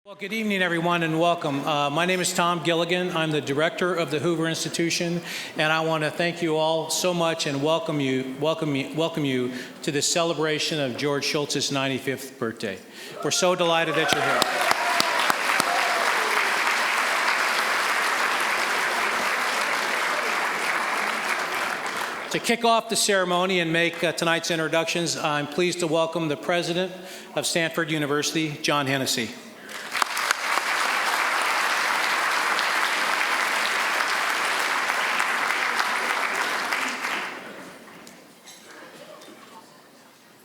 Well, good evening, everyone, and welcome. My name is Tom Gilligan. I'm the director of the Hoover Institution, and I want to thank you all so much and welcome you to the celebration of George Shultz's 95th birthday. We're so delighted that you're here. To kick off the ceremony and make tonight's introductions, I'm pleased to welcome the president of Stanford University, John Hennessy.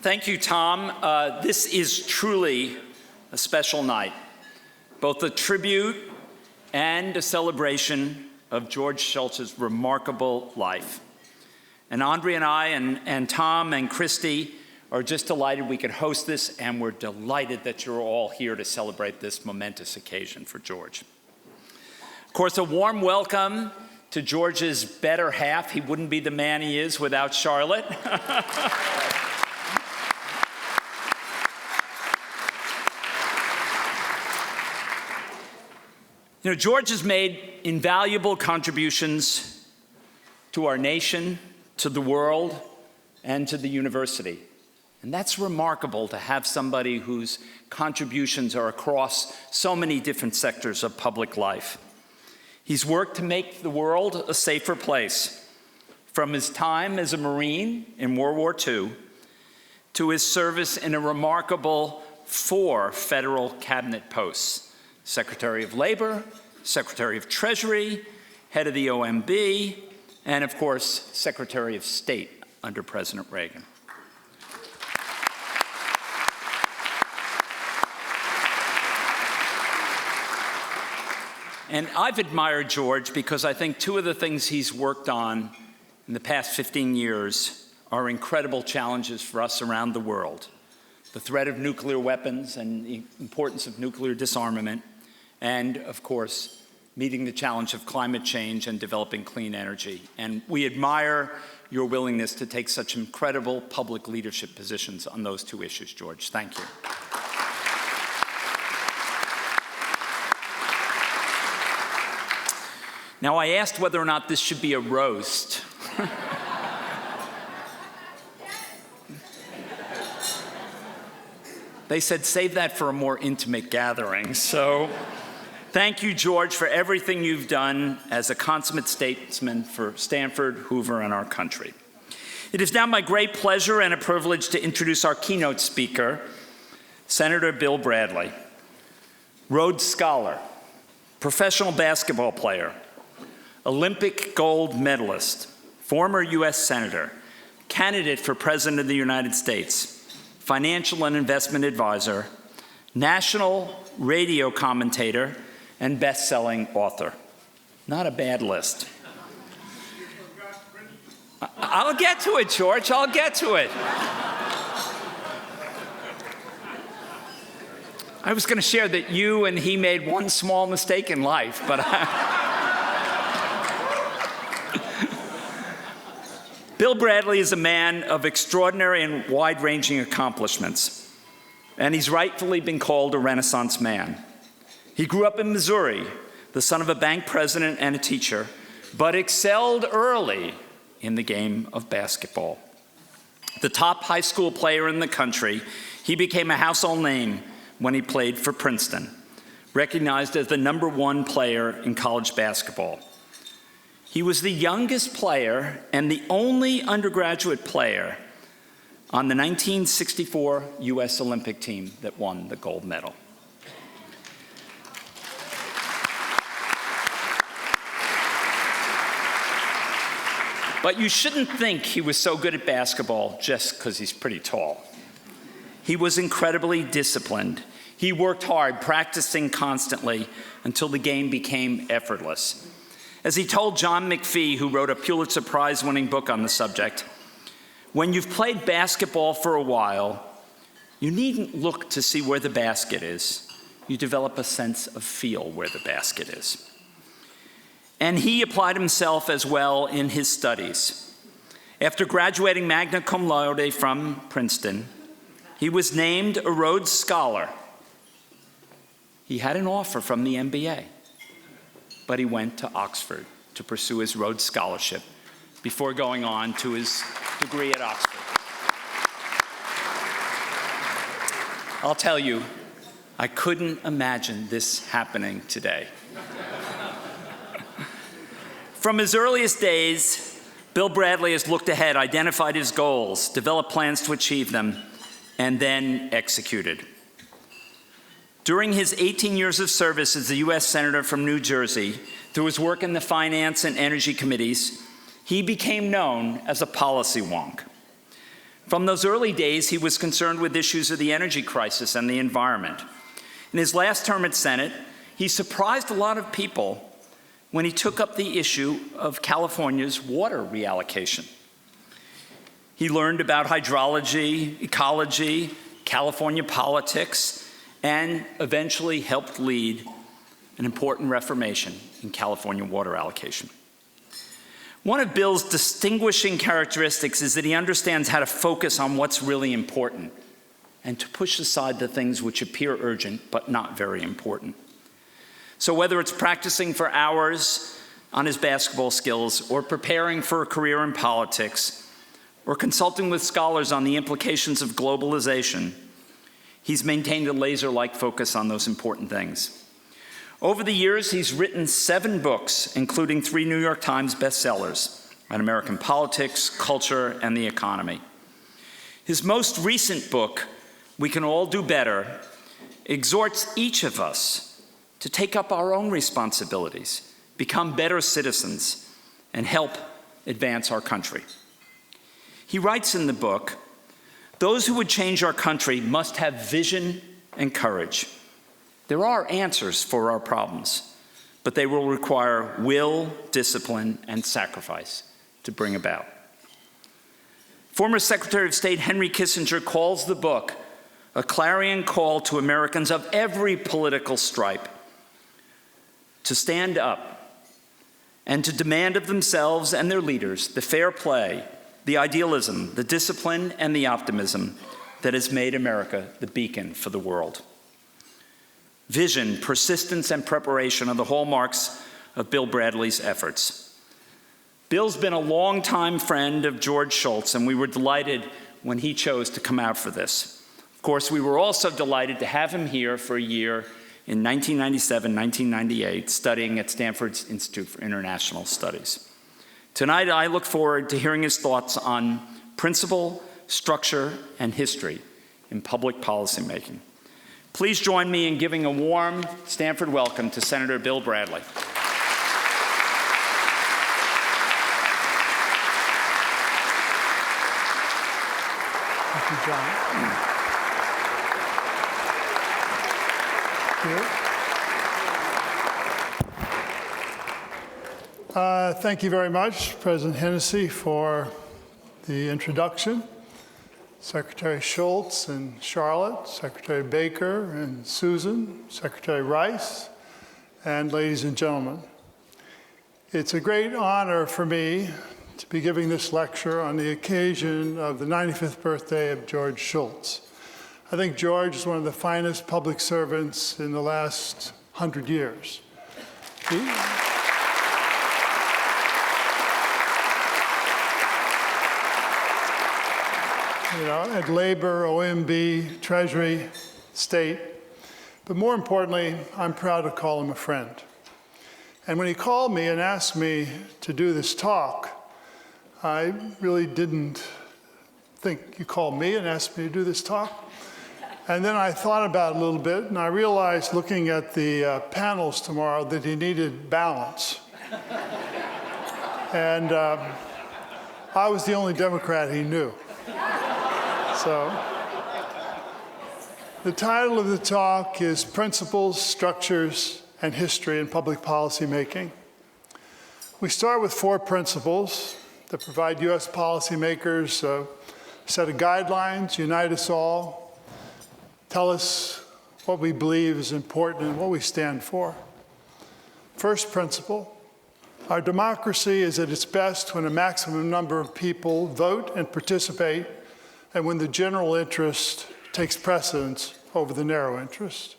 Thank you, Tom. This is truly a special night, both a tribute and a celebration of George Shultz's remarkable life. And Andre and I and Tom and Christy are just delighted we could host this, and we're delighted that you're all here to celebrate this momentous occasion for George. Of course, a warm welcome to George's better half. He wouldn't be the man he is without Charlotte. You know, George has made invaluable contributions to our nation, to the world, and to the university. And that's remarkable to have somebody whose contributions are across so many different sectors of public life. He's worked to make the world a safer place, from his time as a Marine in World War II to his service in a remarkable 4 federal cabinet posts: Secretary of Labor, Secretary of Treasury, head of the OMB, and of course, Secretary of State under President Reagan. And I've admired George because I think 2 of the things he's worked on in the past 15 years are incredible challenges for us around the world: the threat of nuclear weapons and the importance of nuclear disarmament, and, of course, meeting the challenge of climate change and developing clean energy. And we admire your willingness to take such incredible public leadership positions on those 2 issues, George. Thank you. Now, I asked whether or not this should be a roast. They said, save that for a more intimate gathering. So thank you, George, for everything you've done as a consummate statesman for Stanford, Hoover, and our country. It is now my great pleasure and a privilege to introduce our keynote speaker, Senator Bill Bradley, Rhodes Scholar, professional basketball player, Olympic gold medalist, former U.S. Senator, candidate for President of the United States, financial and investment advisor, national radio commentator, and best-selling author. Not a bad list. I'll get to it, George. I'll get to it. I was going to share that you and he made one small mistake in life, but Bill Bradley is a man of extraordinary and wide-ranging accomplishments, and he's rightfully been called a Renaissance man. He grew up in Missouri, the son of a bank president and a teacher, but excelled early in the game of basketball. The top high school player in the country, he became a household name when he played for Princeton, recognized as the #1 player in college basketball. He was the youngest player and the only undergraduate player on the 1964 U.S. Olympic team that won the gold medal. But you shouldn't think he was so good at basketball just because he's pretty tall. He was incredibly disciplined. He worked hard, practicing constantly until the game became effortless. As he told John McPhee, who wrote a Pulitzer Prize-winning book on the subject, when you've played basketball for a while, you needn't look to see where the basket is. You develop a sense of feel where the basket is. And he applied himself as well in his studies. After graduating magna cum laude from Princeton, he was named a Rhodes Scholar. He had an offer from the MBA, but he went to Oxford to pursue his Rhodes Scholarship before going on to his degree at Oxford. I'll tell you, I couldn't imagine this happening today. From his earliest days, Bill Bradley has looked ahead, identified his goals, developed plans to achieve them, and then executed. During his 18 years of service as the U.S. Senator from New Jersey, through his work in the Finance and Energy Committees, he became known as a policy wonk. From those early days, he was concerned with issues of the energy crisis and the environment. In his last term at Senate, he surprised a lot of people when he took up the issue of California's water reallocation. He learned about hydrology, ecology, California politics, and eventually helped lead an important reformation in California water allocation. One of Bill's distinguishing characteristics is that he understands how to focus on what's really important and to push aside the things which appear urgent but not very important. So whether it's practicing for hours on his basketball skills, or preparing for a career in politics, or consulting with scholars on the implications of globalization, he's maintained a laser-like focus on those important things. Over the years, he's written 7 books, including 3 New York Times bestsellers on American politics, culture, and the economy. His most recent book, We Can All Do Better, exhorts each of us to take up our own responsibilities, become better citizens, and help advance our country. He writes in the book, "Those who would change our country must have vision and courage. There are answers for our problems, but they will require will, discipline, and sacrifice to bring about." Former Secretary of State Henry Kissinger calls the book a clarion call to Americans of every political stripe to stand up and to demand of themselves and their leaders the fair play, the idealism, the discipline, and the optimism that has made America the beacon for the world. Vision, persistence, and preparation are the hallmarks of Bill Bradley's efforts. Bill's been a longtime friend of George Shultz, and we were delighted when he chose to come out for this. Of course, we were also delighted to have him here for a year in 1997, 1998, studying at Stanford's Institute for International Studies. Tonight, I look forward to hearing his thoughts on principle, structure, and history in public policymaking. Please join me in giving a warm Stanford welcome to Senator Bill Bradley. Thank you, John. Thank you very much, President Hennessy, for the introduction. Secretary Shultz and Charlotte, Secretary Baker and Susan, Secretary Rice, and ladies and gentlemen. It's a great honor for me to be giving this lecture on the occasion of the 95th birthday of George Shultz. I think George is one of the finest public servants in the last 100 years. At Labor, OMB, Treasury, State. But more importantly, I'm proud to call him a friend. And when he called me and asked me to do this talk, I really didn't think you called me and asked me to do this talk. And then I thought about it a little bit, and I realized looking at the panels tomorrow that he needed balance. And I was the only Democrat he knew. So, the title of the talk is Principles, Structures, and History in Public Policy Making. We start with 4 principles that provide U.S. policymakers a set of guidelines, unite us all, tell us what we believe is important and what we stand for. First principle, our democracy is at its best when a maximum number of people vote and participate, and when the general interest takes precedence over the narrow interest.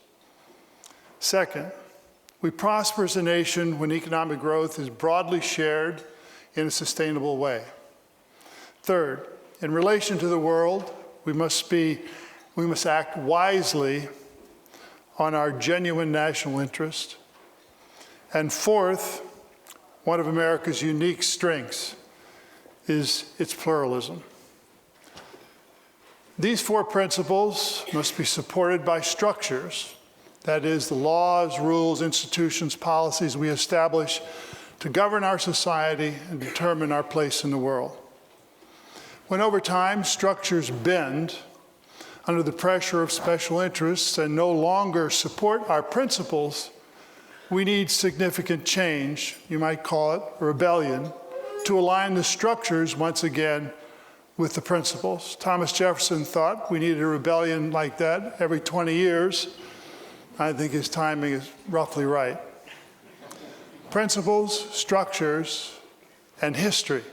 Second, we prosper as a nation when economic growth is broadly shared in a sustainable way. Third, in relation to the world, we must act wisely on our genuine national interest. And fourth, one of America's unique strengths is its pluralism. These four principles must be supported by structures, that is, the laws, rules, institutions, policies we establish to govern our society and determine our place in the world. When over time structures bend under the pressure of special interests and no longer support our principles, we need significant change, you might call it rebellion, to align the structures once again with the principles. Thomas Jefferson thought we needed a rebellion like that every 20 years. I think his timing is roughly right. Principles, structures, and history.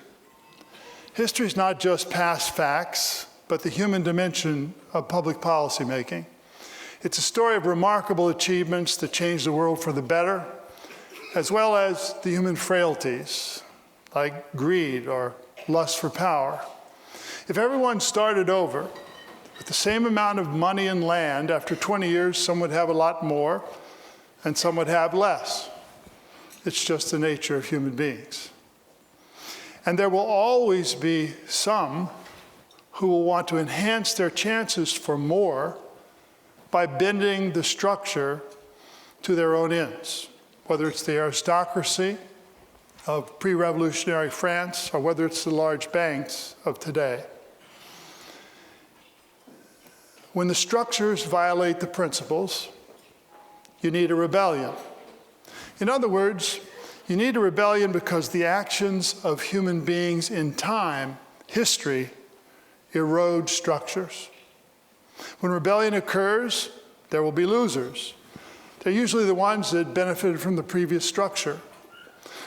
History is not just past facts, but the human dimension of public policy making. It's a story of remarkable achievements that changed the world for the better, as well as the human frailties, like greed or lust for power. If everyone started over with the same amount of money and land, after 20 years, some would have a lot more and some would have less. It's just the nature of human beings. And there will always be some who will want to enhance their chances for more by bending the structure to their own ends, whether it's the aristocracy of pre-revolutionary France or whether it's the large banks of today. When the structures violate the principles, you need a rebellion. In other words, you need a rebellion because the actions of human beings in time, history, erode structures. When rebellion occurs, there will be losers. They're usually the ones that benefited from the previous structure.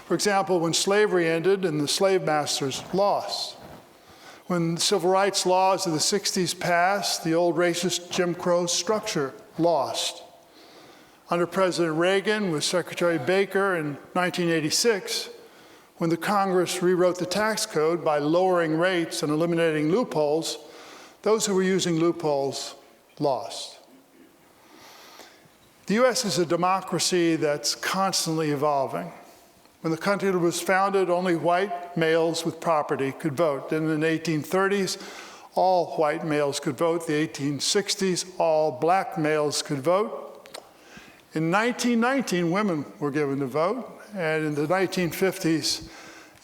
For example, when slavery ended and the slave masters lost. When the civil rights laws of the 60s passed, the old racist Jim Crow structure lost. Under President Reagan with Secretary Baker in 1986, when the Congress rewrote the tax code by lowering rates and eliminating loopholes, those who were using loopholes lost. The U.S. is a democracy that's constantly evolving. When the country was founded, only white males with property could vote. Then in the 1830s, all white males could vote. The 1860s, all black males could vote. In 1919, women were given the vote. And in the 1950s,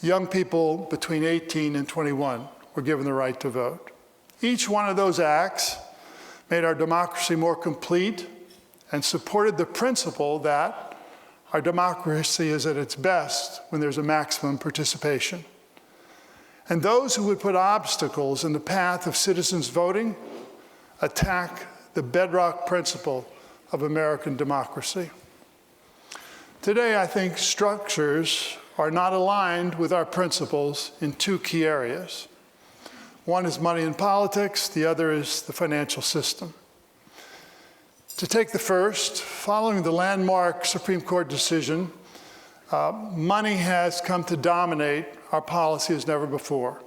young people between 18 and 21 were given the right to vote. Each one of those acts made our democracy more complete and supported the principle that our democracy is at its best when there's a maximum participation. And those who would put obstacles in the path of citizens voting attack the bedrock principle of American democracy. Today, I think structures are not aligned with our principles in two key areas. One is money and politics, the other is the financial system. To take the first, following the landmark Supreme Court decision, money has come to dominate our policy as never before.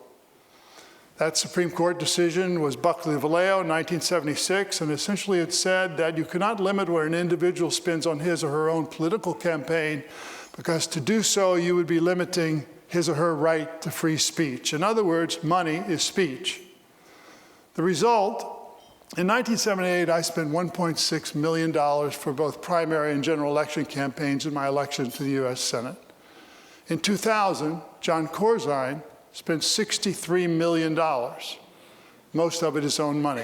That Supreme Court decision was Buckley v. Valeo in 1976, and essentially it said that you cannot limit what an individual spends on his or her own political campaign, because to do so you would be limiting his or her right to free speech. In other words, money is speech. The result, in 1978, I spent $1.6 million for both primary and general election campaigns in my election to the U.S. Senate. In 2000, John Corzine spent $63 million, most of it his own money.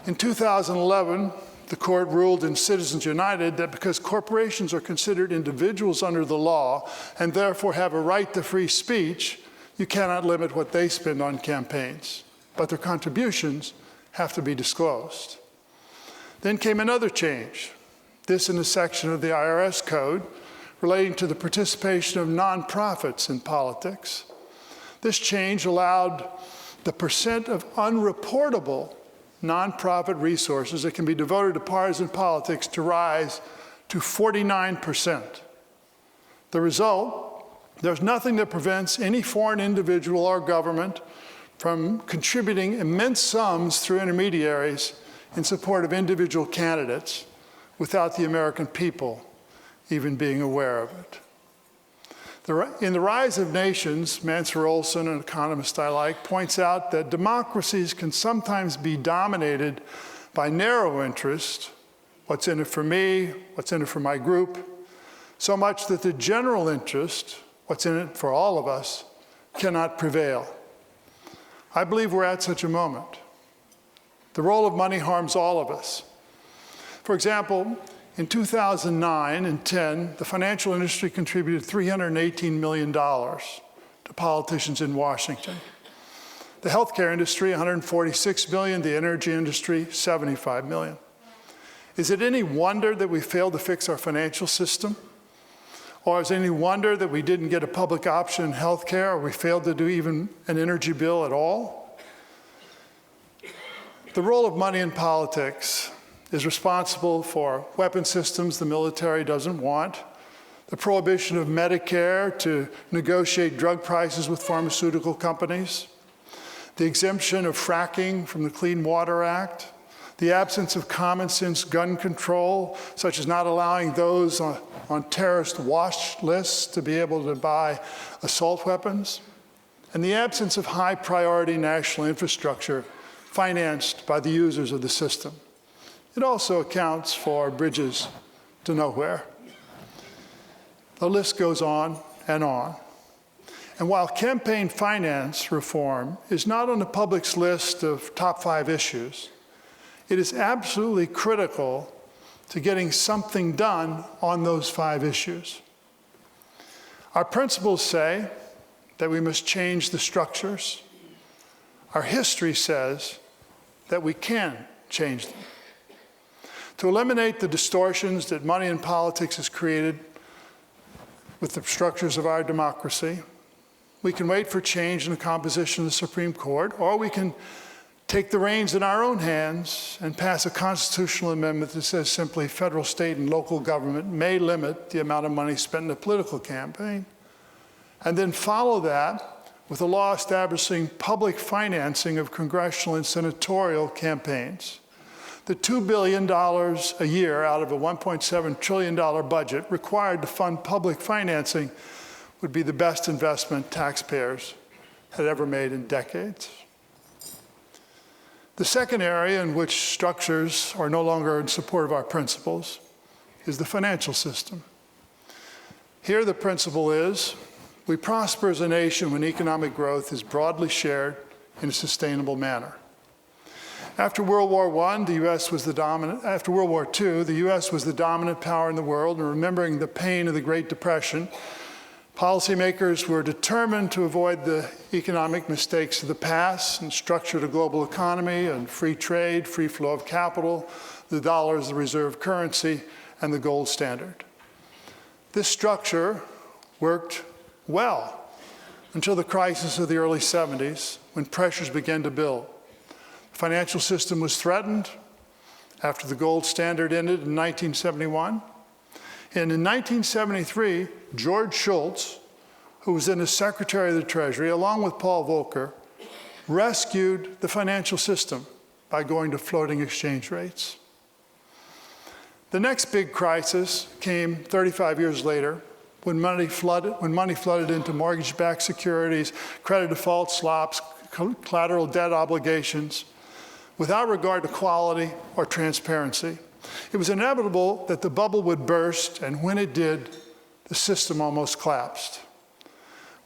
In 2011, the court ruled in Citizens United that because corporations are considered individuals under the law and therefore have a right to free speech, you cannot limit what they spend on campaigns, but their contributions have to be disclosed. Then came another change, this in a section of the IRS code relating to the participation of nonprofits in politics. This change allowed the percent of unreportable nonprofit resources that can be devoted to partisan politics to rise to 49%. The result, there's nothing that prevents any foreign individual or government from contributing immense sums through intermediaries in support of individual candidates without the American people even being aware of it. In The Rise of Nations, Mansur Olson, an economist I like, points out that democracies can sometimes be dominated by narrow interest, what's in it for me, what's in it for my group, so much that the general interest, what's in it for all of us, cannot prevail. I believe we're at such a moment. The role of money harms all of us. For example, in 2009 and 10, the financial industry contributed $318 million to politicians in Washington. The healthcare industry, $146 million, the energy industry, $75 million. Is it any wonder that we failed to fix our financial system? Or is it any wonder that we didn't get a public option in healthcare, or we failed to do even an energy bill at all? The role of money in politics is responsible for weapon systems the military doesn't want, the prohibition of Medicare to negotiate drug prices with pharmaceutical companies, the exemption of fracking from the Clean Water Act, the absence of common sense gun control, such as not allowing those on terrorist watch lists to be able to buy assault weapons, and the absence of high priority national infrastructure financed by the users of the system. It also accounts for bridges to nowhere. The list goes on and on. And while campaign finance reform is not on the public's list of top 5 issues, it is absolutely critical to getting something done on those 5 issues. Our principles say that we must change the structures. Our history says that we can change them. To eliminate the distortions that money in politics has created with the structures of our democracy, we can wait for change in the composition of the Supreme Court, or we can take the reins in our own hands and pass a constitutional amendment that says simply federal, state, and local government may limit the amount of money spent in a political campaign, and then follow that with a law establishing public financing of congressional and senatorial campaigns. The $2 billion a year out of a $1.7 trillion budget required to fund public financing would be the best investment taxpayers had ever made in decades. The second area in which structures are no longer in support of our principles is the financial system. Here the principle is, we prosper as a nation when economic growth is broadly shared in a sustainable manner. After World War I, after World War II, the U.S. was the dominant power in the world, and remembering the pain of the Great Depression, policymakers were determined to avoid the economic mistakes of the past and structured a global economy and free trade, free flow of capital, the dollar as the reserve currency, and the gold standard. This structure worked well until the crisis of the early 70s, when pressures began to build. The financial system was threatened after the gold standard ended in 1971. And in 1973, George Shultz, who was then as Secretary of the Treasury, along with Paul Volcker, rescued the financial system by going to floating exchange rates. The next big crisis came 35 years later when money flooded into mortgage-backed securities, credit default swaps, collateral debt obligations, without regard to quality or transparency. It was inevitable that the bubble would burst, and when it did, the system almost collapsed.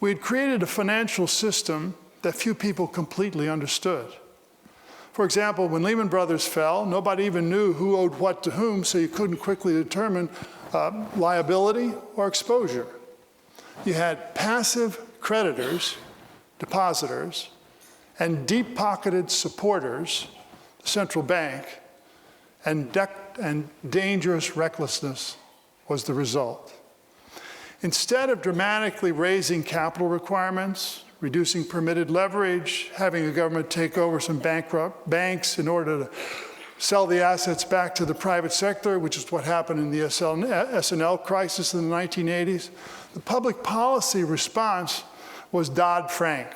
We had created a financial system that few people completely understood. For example, when Lehman Brothers fell, nobody even knew who owed what to whom, so you couldn't quickly determine liability or exposure. You had passive creditors, depositors, and deep-pocketed supporters, the central bank, and dangerous recklessness was the result. Instead of dramatically raising capital requirements, reducing permitted leverage, having the government take over some bankrupt banks in order to sell the assets back to the private sector, which is what happened in the S&L crisis in the 1980s. The public policy response was Dodd-Frank,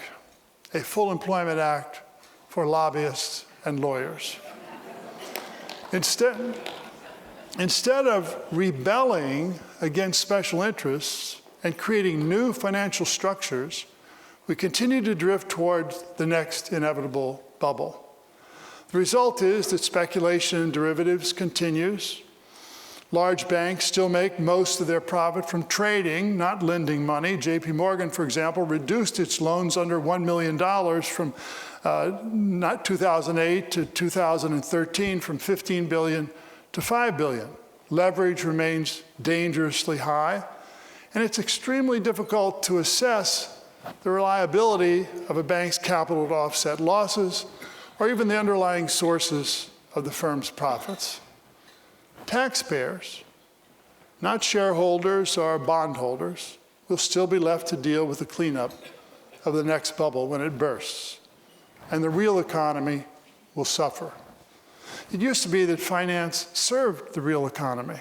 a full employment act for lobbyists and lawyers. Instead of rebelling against special interests and creating new financial structures, we continue to drift toward the next inevitable bubble. The result is that speculation in derivatives continues. Large banks still make most of their profit from trading, not lending money. JP Morgan, for example, reduced its loans under $1 million from not 2008 to 2013 from $15 billion to $5 billion. Leverage remains dangerously high, and it's extremely difficult to assess the reliability of a bank's capital to offset losses or even the underlying sources of the firm's profits. Taxpayers, not shareholders or bondholders, will still be left to deal with the cleanup of the next bubble when it bursts, and the real economy will suffer. It used to be that finance served the real economy,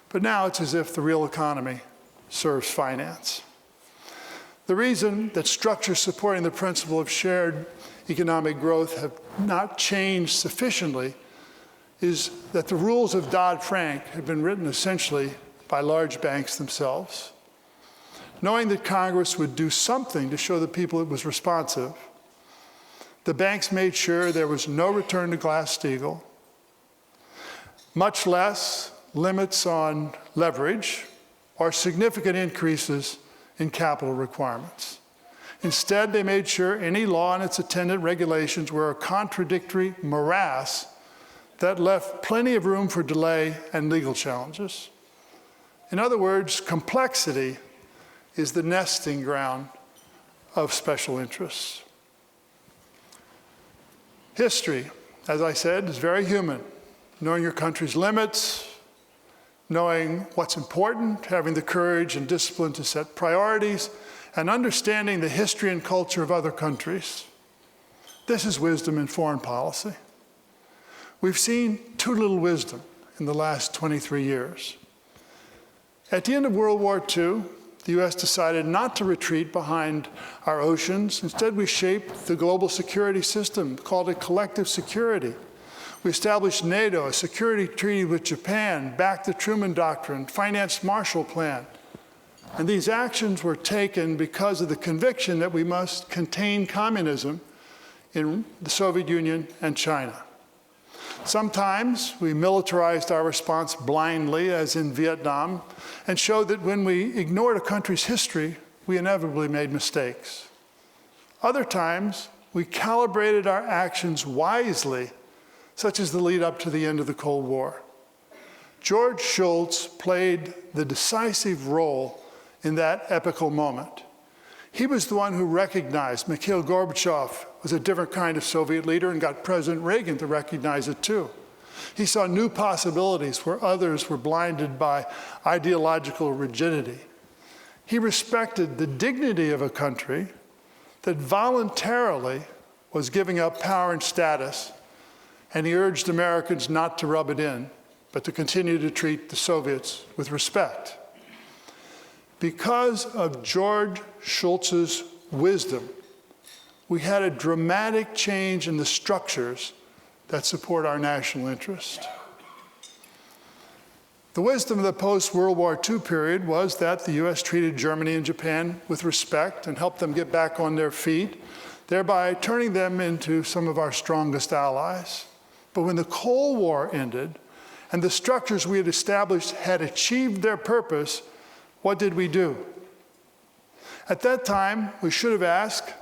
but now it's as if the real economy serves finance. The reason that structures supporting the principle of shared economic growth have not changed sufficiently is that the rules of Dodd-Frank have been written essentially by large banks themselves. Knowing that Congress would do something to show the people it was responsive, the banks made sure there was no return to Glass-Steagall, much less limits on leverage or significant increases in capital requirements. Instead, they made sure any law and its attendant regulations were a contradictory morass that left plenty of room for delay and legal challenges. In other words, complexity is the nesting ground of special interests. History, as I said, is very human. Knowing your country's limits, knowing what's important, having the courage and discipline to set priorities, and understanding the history and culture of other countries. This is wisdom in foreign policy. We've seen too little wisdom in the last 23 years. At the end of World War II, the U.S. decided not to retreat behind our oceans. Instead, we shaped the global security system, called it collective security. We established NATO, a security treaty with Japan, backed the Truman Doctrine, financed Marshall Plan. And these actions were taken because of the conviction that we must contain communism in the Soviet Union and China. Sometimes we militarized our response blindly, as in Vietnam, and showed that when we ignored a country's history, we inevitably made mistakes. Other times, we calibrated our actions wisely, such as the lead up to the end of the Cold War. George Shultz played the decisive role in that epical moment. He was the one who recognized Mikhail Gorbachev was a different kind of Soviet leader and got President Reagan to recognize it too. He saw new possibilities where others were blinded by ideological rigidity. He respected the dignity of a country that voluntarily was giving up power and status, and he urged Americans not to rub it in, but to continue to treat the Soviets with respect. Because of George Shultz's wisdom, we had a dramatic change in the structures that support our national interest. The wisdom of the post-World War II period was that the U.S. treated Germany and Japan with respect and helped them get back on their feet, thereby turning them into some of our strongest allies. But when the Cold War ended and the structures we had established had achieved their purpose, what did we do? At that time, we should have asked,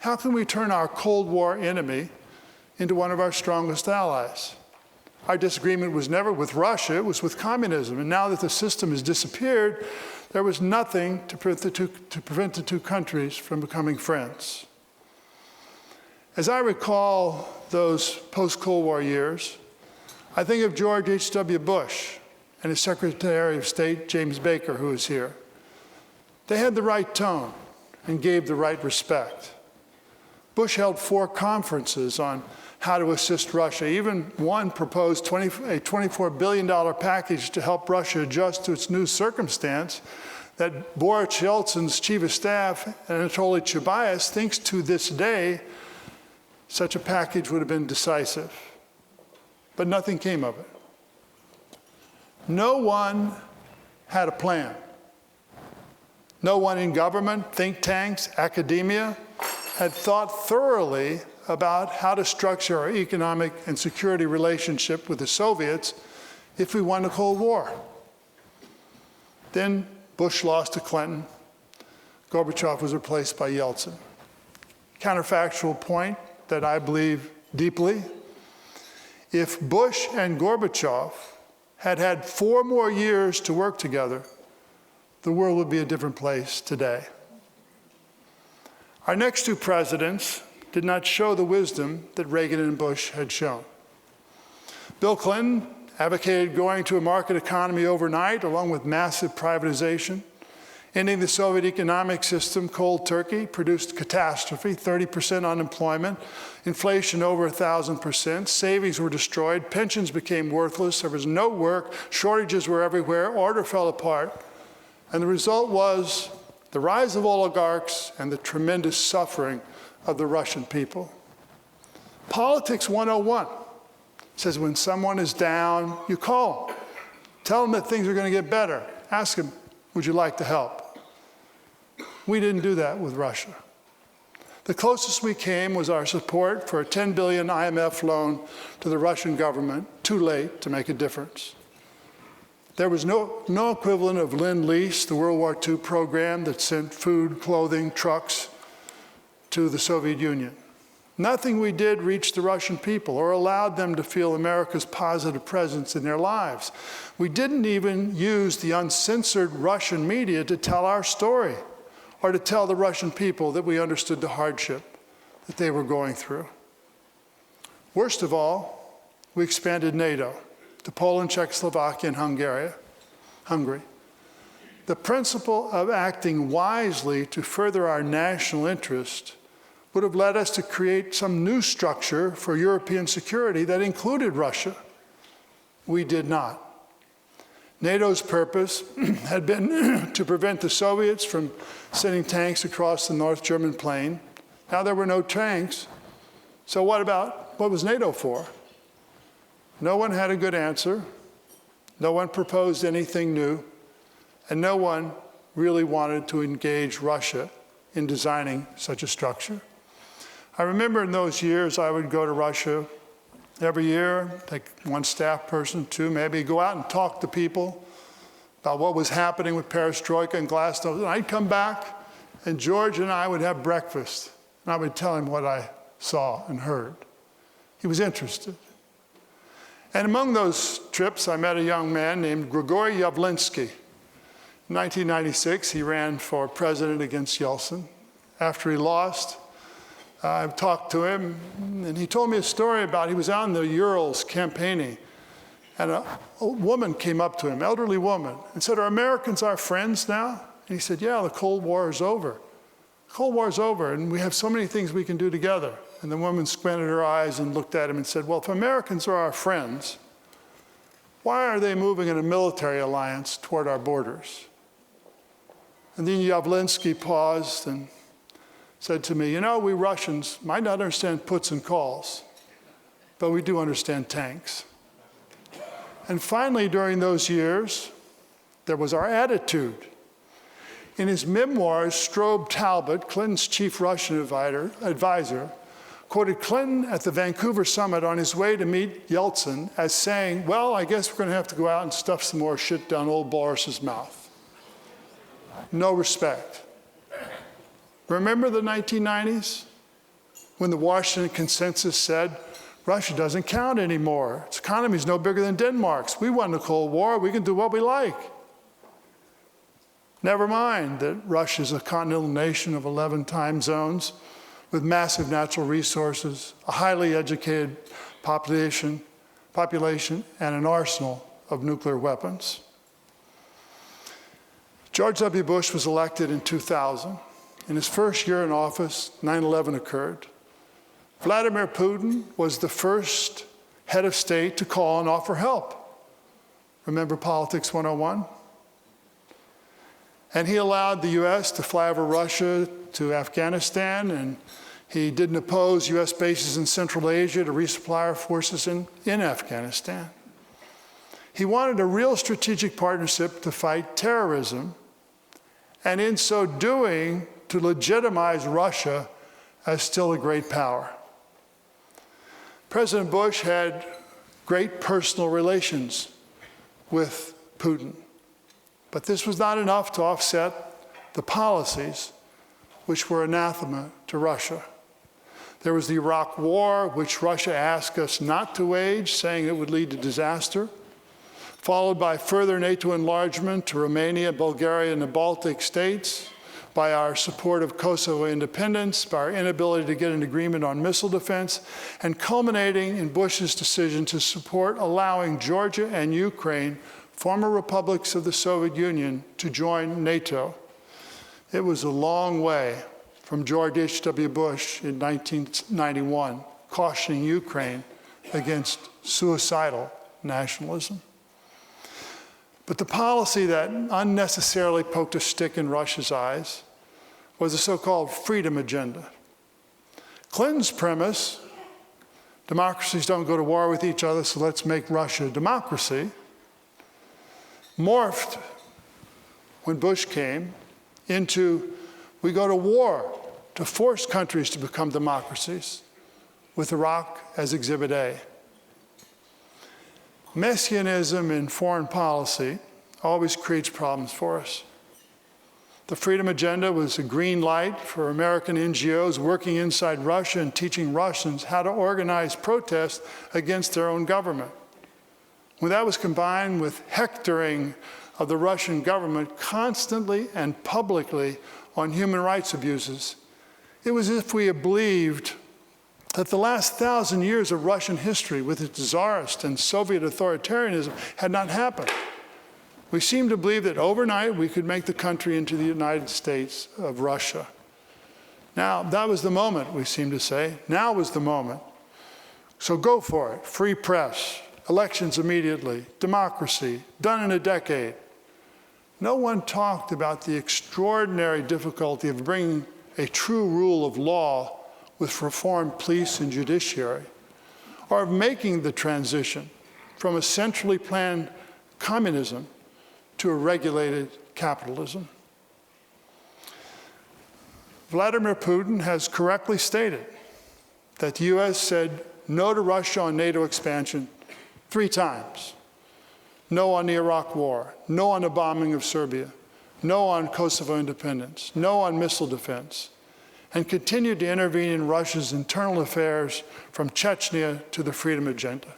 how can we turn our Cold War enemy into one of our strongest allies? Our disagreement was never with Russia, it was with communism. And now that the system has disappeared, there was nothing to prevent the two countries from becoming friends. As I recall those post-Cold War years, I think of George H.W. Bush and his Secretary of State, James Baker, who is here. They had the right tone, and gave the right respect. Bush held 4 conferences on how to assist Russia. Even one proposed a $24 billion package to help Russia adjust to its new circumstance that Boris Yeltsin's chief of staff, Anatoly Chubais, thinks to this day such a package would have been decisive. But nothing came of it. No one had a plan. No one in government, think tanks, academia had thought thoroughly about how to structure our economic and security relationship with the Soviets if we won the Cold War. Then Bush lost to Clinton. Gorbachev was replaced by Yeltsin. Counterfactual point that I believe deeply: if Bush and Gorbachev had had 4 more years to work together, the world would be a different place today. Our next 2 presidents did not show the wisdom that Reagan and Bush had shown. Bill Clinton advocated going to a market economy overnight, along with massive privatization. Ending the Soviet economic system cold turkey produced catastrophe, 30% unemployment, inflation over 1,000%, savings were destroyed, pensions became worthless, there was no work, shortages were everywhere, order fell apart, and the result was the rise of oligarchs and the tremendous suffering of the Russian people. Politics 101 says when someone is down, you call them. Tell them that things are going to get better. Ask them, would you like to help? We didn't do that with Russia. The closest we came was our support for a $10 billion IMF loan to the Russian government, too late to make a difference. There was no equivalent of Lend-Lease, the World War II program that sent food, clothing, trucks to the Soviet Union. Nothing we did reached the Russian people or allowed them to feel America's positive presence in their lives. We didn't even use the uncensored Russian media to tell our story or to tell the Russian people that we understood the hardship that they were going through. Worst of all, we expanded NATO to Poland, Czechoslovakia, and Hungary. The principle of acting wisely to further our national interest would have led us to create some new structure for European security that included Russia. We did not. NATO's purpose had been to prevent the Soviets from sending tanks across the North German plain. Now there were no tanks, so what was NATO for? No one had a good answer, no one proposed anything new, and no one really wanted to engage Russia in designing such a structure. I remember in those years I would go to Russia every year, take one staff person, 2, maybe go out and talk to people about what was happening with perestroika and glasnost. And I'd come back, and George and I would have breakfast, and I would tell him what I saw and heard. He was interested. And among those trips, I met a young man named Grigory Yavlinsky. In 1996, he ran for president against Yeltsin. After he lost, I talked to him, and he told me a story about he was out in the Urals campaigning, and a woman came up to him, elderly woman, and said, "Are Americans our friends now?" And he said, "Yeah, the Cold War is over. The Cold War is over, and we have so many things we can do together." And the woman squinted her eyes and looked at him and said, "Well, if Americans are our friends, why are they moving in a military alliance toward our borders?" And then Yavlinsky paused and said to me, "You know, we Russians might not understand puts and calls, but we do understand tanks." And finally, during those years, there was our attitude. In his memoirs, Strobe Talbot, Clinton's chief Russian advisor, quoted Clinton at the Vancouver summit on his way to meet Yeltsin as saying, "Well, I guess we're going to have to go out and stuff some more shit down old Boris's mouth." No respect. Remember the 1990s when the Washington consensus said, Russia doesn't count anymore. Its economy is no bigger than Denmark's. We won the Cold War. We can do what we like. Never mind that Russia is a continental nation of 11 time zones with massive natural resources, a highly educated population, and an arsenal of nuclear weapons. George W. Bush was elected in 2000. in his first year in office, 9/11 occurred. Vladimir Putin was the first head of state to call and offer help. Remember Politics 101? And he allowed the U.S. to fly over Russia to Afghanistan, and he didn't oppose U.S. bases in Central Asia to resupply our forces in Afghanistan. He wanted a real strategic partnership to fight terrorism, and in so doing, to legitimize Russia as still a great power. President Bush had great personal relations with Putin, but this was not enough to offset the policies which were anathema to Russia. There was the Iraq War, which Russia asked us not to wage, saying it would lead to disaster, followed by further NATO enlargement to Romania, Bulgaria, and the Baltic states, by our support of Kosovo independence, by our inability to get an agreement on missile defense, and culminating in Bush's decision to support allowing Georgia and Ukraine, former republics of the Soviet Union, to join NATO. It was a long way from George H.W. Bush in 1991, cautioning Ukraine against suicidal nationalism. But the policy that unnecessarily poked a stick in Russia's eyes was the so-called freedom agenda. Clinton's premise, democracies don't go to war with each other, so let's make Russia a democracy, morphed when Bush came into we go to war to force countries to become democracies, with Iraq as Exhibit A. Messianism in foreign policy always creates problems for us. The freedom agenda was a green light for American NGOs working inside Russia and teaching Russians how to organize protests against their own government. When that was combined with hectoring of the Russian government constantly and publicly on human rights abuses, it was as if we had believed that the last 1,000 years of Russian history with its czarist and Soviet authoritarianism had not happened. We seemed to believe that overnight we could make the country into the United States of Russia. Now, that was the moment, we seemed to say. Now was the moment. So go for it. Free press, elections immediately, democracy, done in a decade. No one talked about the extraordinary difficulty of bringing a true rule of law with reformed police and judiciary, or of making the transition from a centrally planned communism to a regulated capitalism. Vladimir Putin has correctly stated that the U.S. said no to Russia on NATO expansion 3 times. No on the Iraq War, no on the bombing of Serbia, no on Kosovo independence, no on missile defense, and continued to intervene in Russia's internal affairs from Chechnya to the freedom agenda.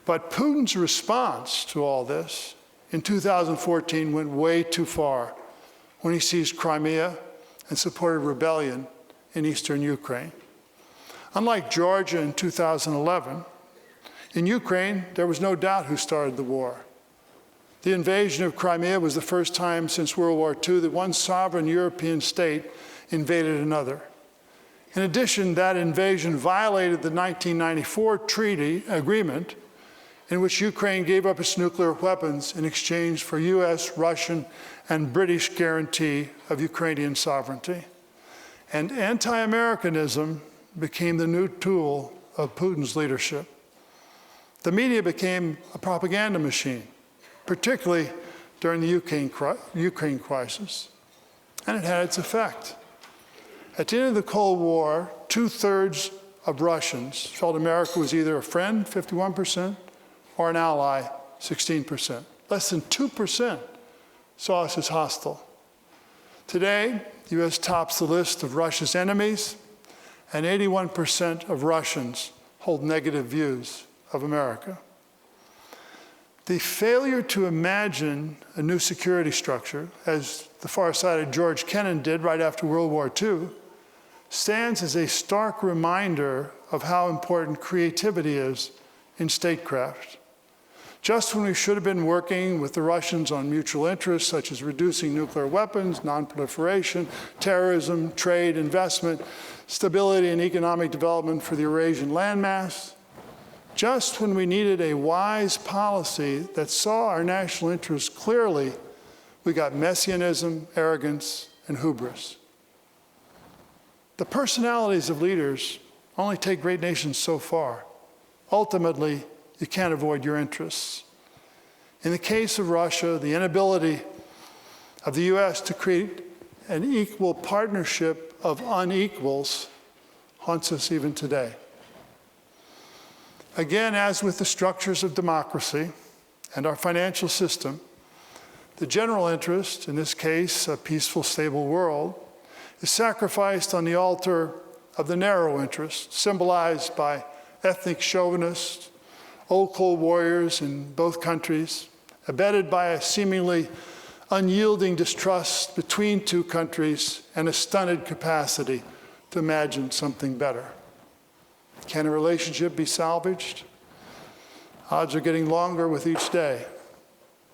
But Putin's response to all this in 2014 went way too far when he seized Crimea and supported rebellion in eastern Ukraine. Unlike Georgia in 2011, in Ukraine, there was no doubt who started the war. The invasion of Crimea was the first time since World War II that one sovereign European state invaded another. In addition, that invasion violated the 1994 treaty agreement in which Ukraine gave up its nuclear weapons in exchange for US, Russian, and British guarantee of Ukrainian sovereignty. And anti-Americanism became the new tool of Putin's leadership. The media became a propaganda machine, particularly during the Ukraine crisis, and it had its effect. At the end of the Cold War, 2/3 of Russians felt America was either a friend, 51%, or an ally, 16%. Less than 2% saw us as hostile. Today, the U.S. tops the list of Russia's enemies, and 81% of Russians hold negative views of America. The failure to imagine a new security structure, as the far-sighted George Kennan did right after World War II, stands as a stark reminder of how important creativity is in statecraft. Just when we should have been working with the Russians on mutual interests, such as reducing nuclear weapons, nonproliferation, terrorism, trade, investment, stability, and economic development for the Eurasian landmass, just when we needed a wise policy that saw our national interests clearly, we got messianism, arrogance, and hubris. The personalities of leaders only take great nations so far. Ultimately, you can't avoid your interests. In the case of Russia, the inability of the U.S. to create an equal partnership of unequals haunts us even today. Again, as with the structures of democracy and our financial system, the general interest, in this case, a peaceful, stable world, is sacrificed on the altar of the narrow interest, symbolized by ethnic chauvinists, old Cold Warriors in both countries, abetted by a seemingly unyielding distrust between two countries and a stunted capacity to imagine something better. Can a relationship be salvaged? Odds are getting longer with each day.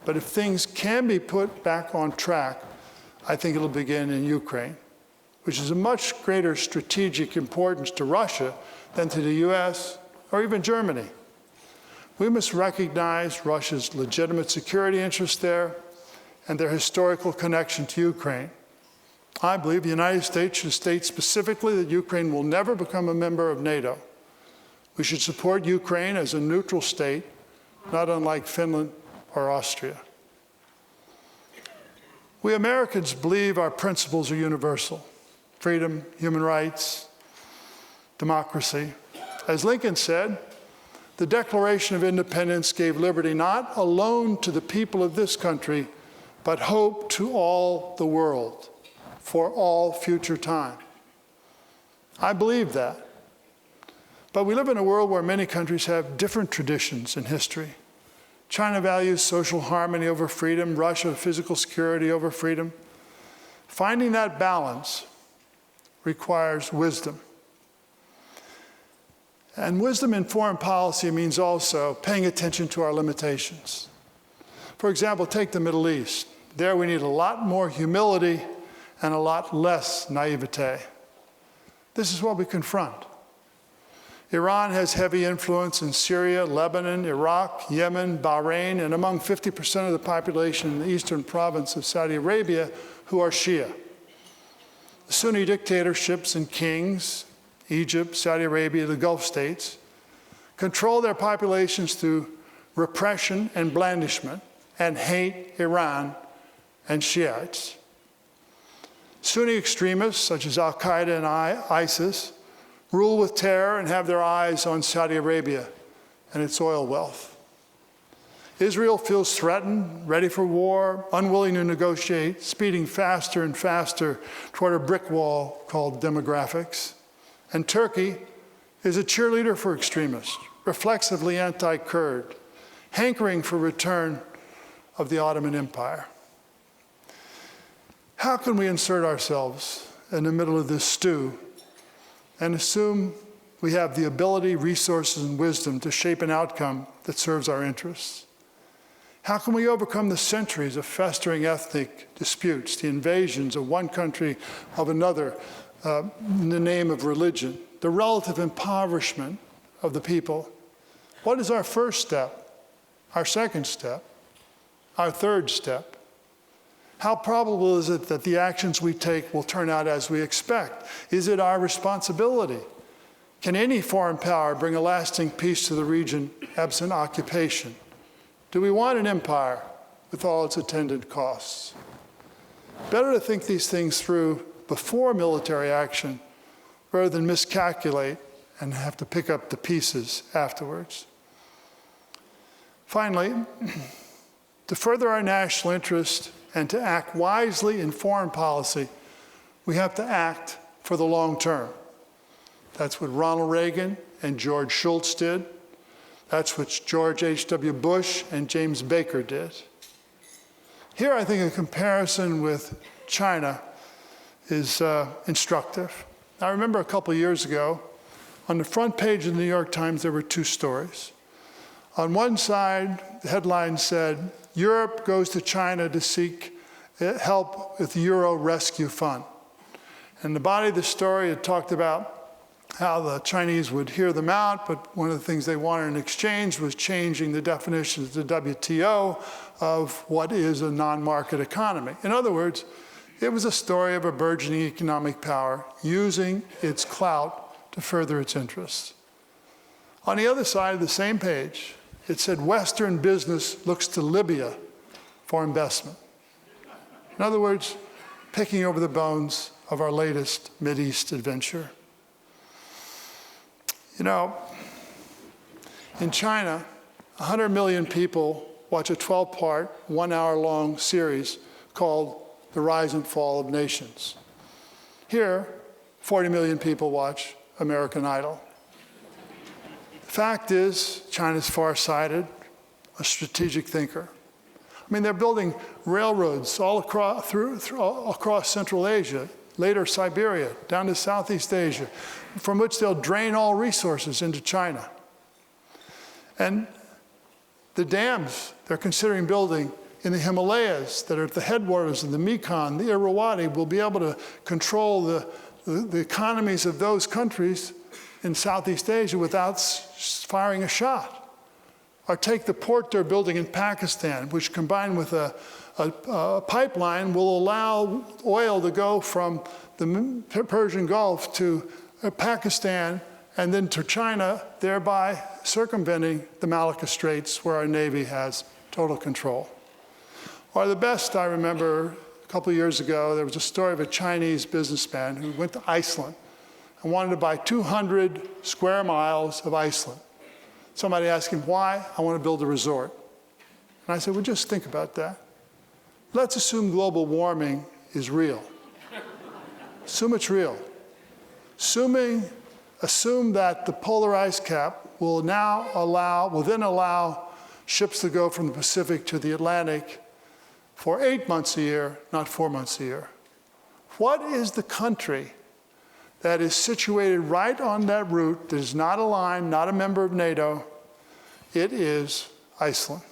But if things can be put back on track, I think it'll begin in Ukraine, which is of much greater strategic importance to Russia than to the US or even Germany. We must recognize Russia's legitimate security interest there and their historical connection to Ukraine. I believe the United States should state specifically that Ukraine will never become a member of NATO. We should support Ukraine as a neutral state, not unlike Finland or Austria. We Americans believe our principles are universal: freedom, human rights, democracy. As Lincoln said, the Declaration of Independence gave liberty not alone to the people of this country, but hope to all the world for all future time. I believe that. But we live in a world where many countries have different traditions and history. China values social harmony over freedom, Russia physical security over freedom. Finding that balance requires wisdom. And wisdom in foreign policy means also paying attention to our limitations. For example, take the Middle East. There we need a lot more humility and a lot less naivete. This is what we confront. Iran has heavy influence in Syria, Lebanon, Iraq, Yemen, Bahrain, and among 50% of the population in the eastern province of Saudi Arabia who are Shia. The Sunni dictatorships and kings, Egypt, Saudi Arabia, the Gulf states, control their populations through repression and blandishment and hate Iran and Shiites. Sunni extremists such as Al-Qaeda and ISIS rule with terror and have their eyes on Saudi Arabia and its oil wealth. Israel feels threatened, ready for war, unwilling to negotiate, speeding faster and faster toward a brick wall called demographics. And Turkey is a cheerleader for extremists, reflexively anti-Kurd, hankering for return of the Ottoman Empire. How can we insert ourselves in the middle of this stew and assume we have the ability, resources, and wisdom to shape an outcome that serves our interests? How can we overcome the centuries of festering ethnic disputes, the invasions of one country of another in the name of religion, the relative impoverishment of the people? What is our first step, our second step, our third step? How probable is it that the actions we take will turn out as we expect? Is it our responsibility? Can any foreign power bring a lasting peace to the region absent occupation? Do we want an empire with all its attendant costs? Better to think these things through before military action rather than miscalculate and have to pick up the pieces afterwards. Finally, to further our national interest and to act wisely in foreign policy, we have to act for the long term. That's what Ronald Reagan and George Shultz did. That's what George H.W. Bush and James Baker did. Here, I think a comparison with China is instructive. I remember a couple of years ago, on the front page of the New York Times, there were two stories. On one side, the headline said, Europe goes to China to seek help with the Euro Rescue Fund. And the body of the story, it talked about how the Chinese would hear them out, but one of the things they wanted in exchange was changing the definition of the WTO of what is a non-market economy. In other words, it was a story of a burgeoning economic power using its clout to further its interests. On the other side of the same page, it said Western business looks to Libya for investment. In other words, picking over the bones of our latest Mideast adventure. You know, in China, 100 million people watch a 12-part, 1-hour-long series called The Rise and Fall of Nations. Here, 40 million people watch American Idol. The fact is, China's farsighted, a strategic thinker. I mean, they're building railroads all across Central Asia, later Siberia, down to Southeast Asia, from which they'll drain all resources into China. And the dams they're considering building in the Himalayas that are at the headwaters of the Mekong, the Irrawaddy, will be able to control the economies of those countries in Southeast Asia without firing a shot. Or take the port they're building in Pakistan, which combined with a pipeline will allow oil to go from the Persian Gulf to Pakistan and then to China, thereby circumventing the Malacca Straits where our Navy has total control. Or the best I remember, a couple of years ago, there was a story of a Chinese businessman who went to Iceland and wanted to buy 200 square miles of Iceland. Somebody asked him, why? I want to build a resort. And I said, well, just think about that. Let's assume global warming is real. Assume it's real. Assume that the polar ice cap will then allow ships to go from the Pacific to the Atlantic for 8 months a year, not 4 months a year. What is the country that is situated right on that route, that is not aligned, not a member of NATO? It is Iceland.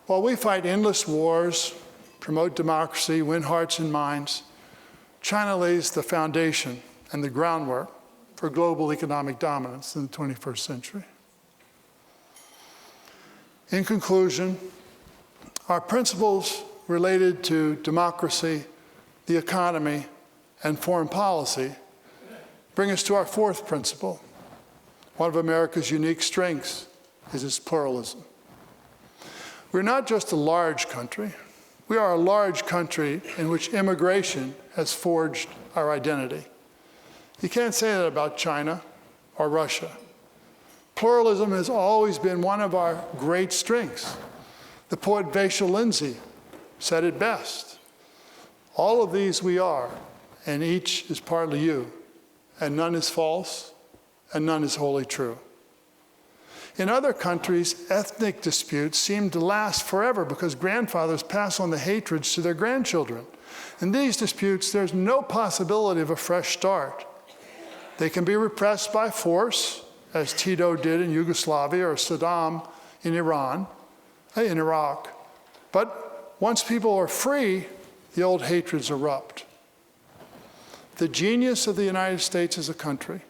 While we fight endless wars, promote democracy, win hearts and minds, China lays the foundation and the groundwork for global economic dominance in the 21st century. In conclusion, our principles related to democracy, the economy, and foreign policy bring us to our fourth principle. One of America's unique strengths is its pluralism. We're not just a large country. We are a large country in which immigration has forged our identity. You can't say that about China or Russia. Pluralism has always been one of our great strengths. The poet Vachel Lindsay said it best. All of these we are, and each is partly you, and none is false, and none is wholly true. In other countries, ethnic disputes seem to last forever because grandfathers pass on the hatreds to their grandchildren. In these disputes, there's no possibility of a fresh start. They can be repressed by force, as Tito did in Yugoslavia or Saddam in Iraq. But once people are free, the old hatreds erupt. The genius of the United States as a country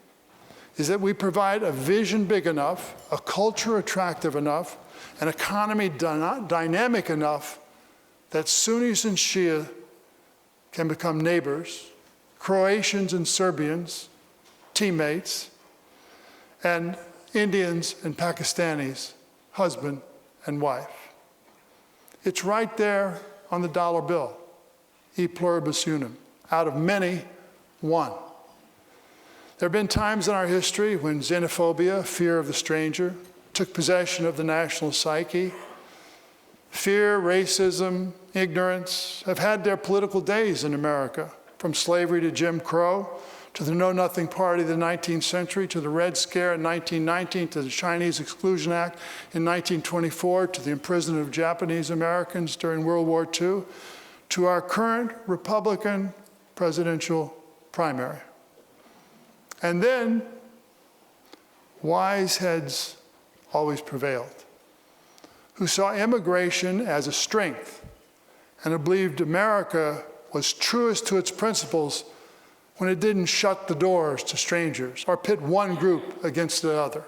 is that we provide a vision big enough, a culture attractive enough, an economy dynamic enough that Sunnis and Shia can become neighbors, Croatians and Serbians, teammates, and Indians and Pakistanis, husband and wife. It's right there on the dollar bill, e pluribus unum, out of many, one. There have been times in our history when xenophobia, fear of the stranger, took possession of the national psyche. Fear, racism, ignorance have had their political days in America, from slavery to Jim Crow, to the Know-Nothing Party of the 19th century, to the Red Scare in 1919, to the Chinese Exclusion Act in 1924, to the imprisonment of Japanese Americans during World War II, to our current Republican presidential primary. And then, wise heads always prevailed, who saw immigration as a strength and who believed America was truest to its principles when it didn't shut the doors to strangers or pit one group against the other.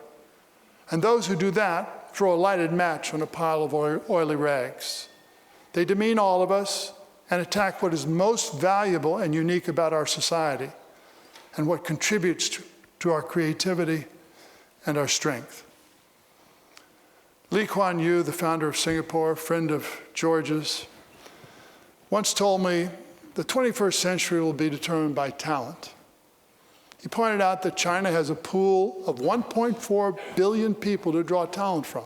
And those who do that throw a lighted match on a pile of oily rags. They demean all of us and attack what is most valuable and unique about our society and what contributes to our creativity and our strength. Lee Kuan Yew, the founder of Singapore, friend of George's, once told me the 21st century will be determined by talent. He pointed out that China has a pool of 1.4 billion people to draw talent from.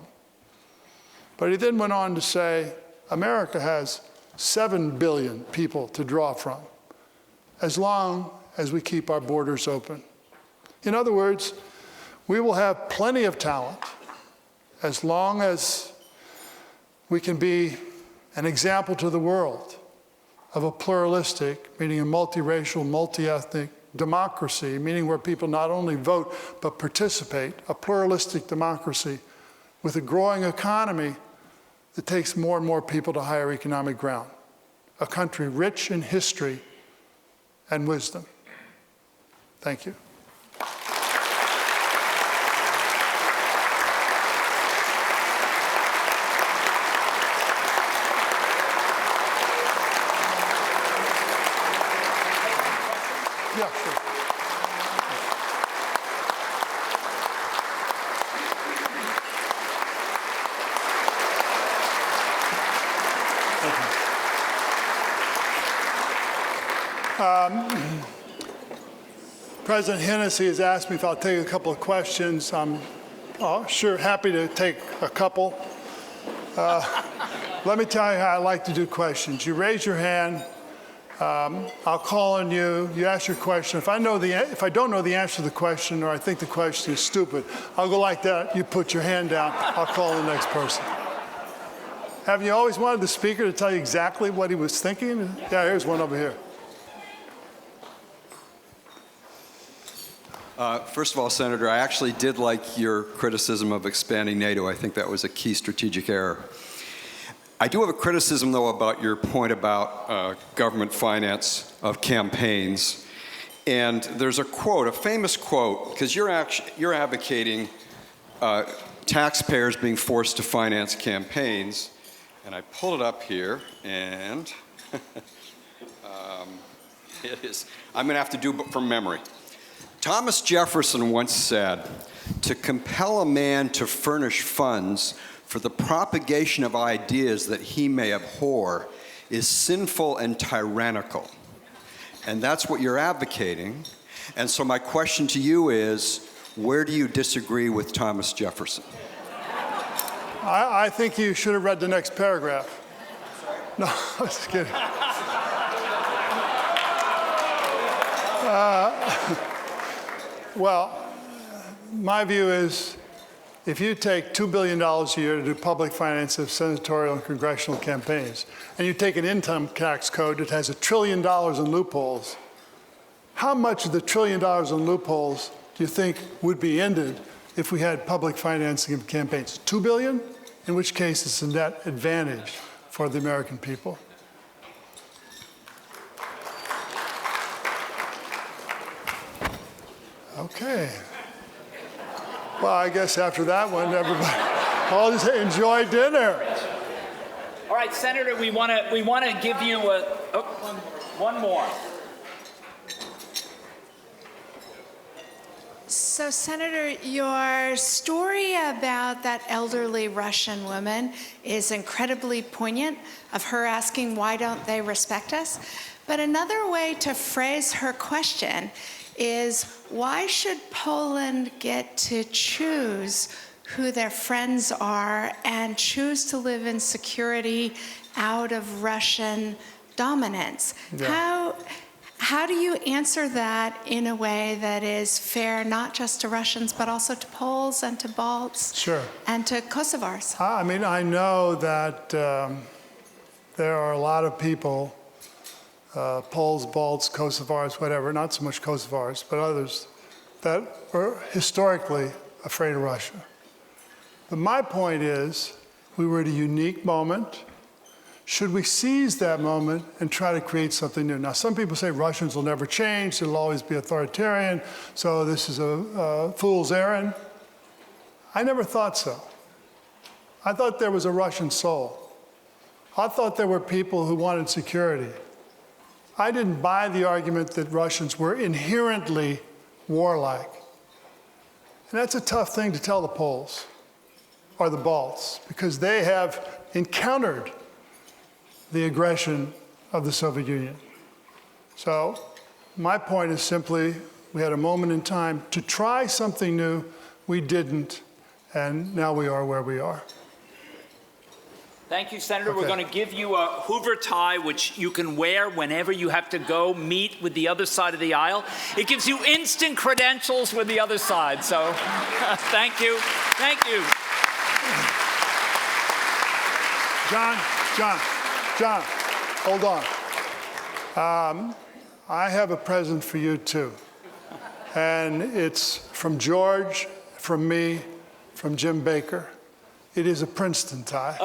But he then went on to say, America has 7 billion people to draw from, as long as we keep our borders open. In other words, we will have plenty of talent as long as we can be an example to the world of a pluralistic, meaning a multiracial, multi-ethnic democracy, meaning where people not only vote but participate, a pluralistic democracy with a growing economy that takes more and more people to higher economic ground, a country rich in history and wisdom. Thank you. Yeah, sure. President Hennessy has asked me if I'll take a couple of questions. I'm sure happy to take a couple. Let me tell you how I like to do questions. You raise your hand. I'll call on you. You ask your question. If I don't know the answer to the question, or I think the question is stupid, I'll go like that. You put your hand down. I'll call the next person. Have you always wanted the speaker to tell you exactly what he was thinking? Yeah, here's one over here. First of all, Senator, I actually did like your criticism of expanding NATO. I think that was a key strategic error. I do have a criticism, though, about your point about government finance of campaigns. And there's a quote, a famous quote, because you're advocating taxpayers being forced to finance campaigns. And I pulled it up here, and it is, I'm going to have to do it from memory. Thomas Jefferson once said, "To compel a man to furnish funds for the propagation of ideas that he may abhor is sinful and tyrannical." And that's what you're advocating. And so my question to you is, where do you disagree with Thomas Jefferson? I think you should have read the next paragraph. No, I'm just kidding. Well, my view is if you take $2 billion a year to do public finance of senatorial and congressional campaigns, and you take an income tax code that has $1 trillion in loopholes, how much of the $1 trillion in loopholes do you think would be ended if we had public financing of campaigns? 2 billion? In which case it's a net advantage for the American people. Okay. Well, I guess after that one, everybody, all just enjoy dinner. All right, Senator, we want to give you one more. So, Senator, your story about that elderly Russian woman is incredibly poignant, of her asking, why don't they respect us? But another way to phrase her question is, why should Poland get to choose who their friends are and choose to live in security out of Russian dominance? Yeah. How do you answer that in a way that is fair not just to Russians, but also to Poles and to Balts and to Kosovars? I mean, I know that there are a lot of people, Poles, Balts, Kosovars, whatever, not so much Kosovars, but others, that were historically afraid of Russia. But my point is, we were at a unique moment. Should we seize that moment and try to create something new? Now, some people say Russians will never change, they'll always be authoritarian, so this is a fool's errand. I never thought so. I thought there was a Russian soul. I thought there were people who wanted security. I didn't buy the argument that Russians were inherently warlike. And that's a tough thing to tell the Poles or the Balts, because they have encountered the aggression of the Soviet Union. So my point is simply, we had a moment in time to try something new. We didn't, and now we are where we are. Thank you, Senator. Okay. We're going to give you a Hoover tie, which you can wear whenever you have to go meet with the other side of the aisle. It gives you instant credentials with the other side. So thank you. Thank you. John, hold on. I have a present for you, too. And it's from George, from me, from Jim Baker. It is a Princeton tie.